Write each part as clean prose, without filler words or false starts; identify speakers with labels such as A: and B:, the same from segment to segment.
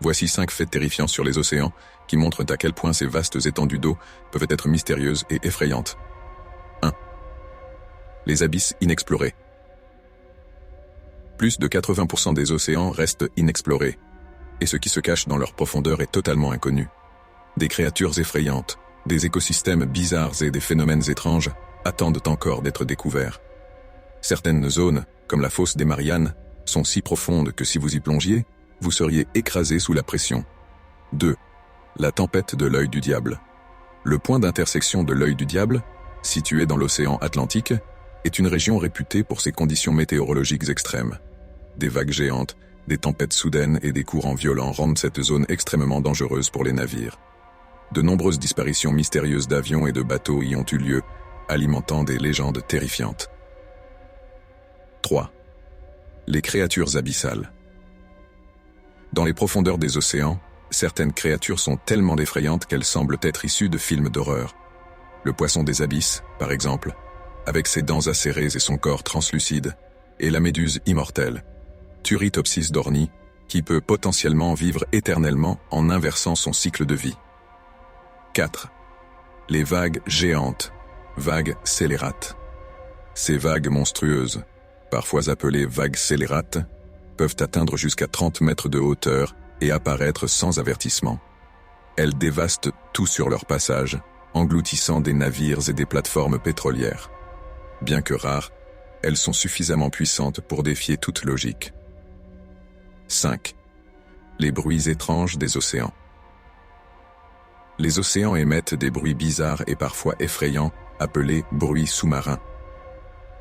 A: Voici 5 faits terrifiants sur les océans qui montrent à quel point ces vastes étendues d'eau peuvent être mystérieuses et effrayantes. 1. Les abysses inexplorés. Plus de 80% des océans restent inexplorés, et ce qui se cache dans leur profondeur est totalement inconnu. Des créatures effrayantes, des écosystèmes bizarres et des phénomènes étranges attendent encore d'être découverts. Certaines zones, comme la fosse des Mariannes, sont si profondes que si vous y plongiez, vous seriez écrasé sous la pression. 2. La tempête de l'œil du diable. Le point d'intersection de l'œil du diable, situé dans l'océan Atlantique, est une région réputée pour ses conditions météorologiques extrêmes. Des vagues géantes, des tempêtes soudaines et des courants violents rendent cette zone extrêmement dangereuse pour les navires. De nombreuses disparitions mystérieuses d'avions et de bateaux y ont eu lieu, alimentant des légendes terrifiantes. 3. Les créatures abyssales. Dans les profondeurs des océans, certaines créatures sont tellement effrayantes qu'elles semblent être issues de films d'horreur. Le poisson des abysses, par exemple, avec ses dents acérées et son corps translucide, et la méduse immortelle, Turritopsis dorni, qui peut potentiellement vivre éternellement en inversant son cycle de vie. 4. Les vagues géantes, vagues scélérates. Ces vagues monstrueuses, parfois appelées vagues scélérates, peuvent atteindre jusqu'à 30 mètres de hauteur et apparaître sans avertissement. Elles dévastent tout sur leur passage, engloutissant des navires et des plateformes pétrolières. Bien que rares, elles sont suffisamment puissantes pour défier toute logique. 5. Les bruits étranges des océans. Les océans émettent des bruits bizarres et parfois effrayants, appelés bruits sous-marins.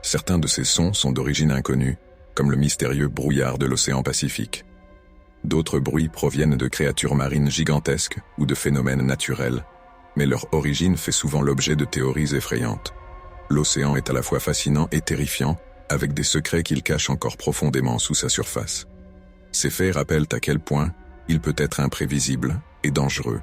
A: Certains de ces sons sont d'origine inconnue, comme le mystérieux brouillard de l'océan Pacifique. D'autres bruits proviennent de créatures marines gigantesques ou de phénomènes naturels, mais leur origine fait souvent l'objet de théories effrayantes. L'océan est à la fois fascinant et terrifiant, avec des secrets qu'il cache encore profondément sous sa surface. Ces faits rappellent à quel point il peut être imprévisible et dangereux.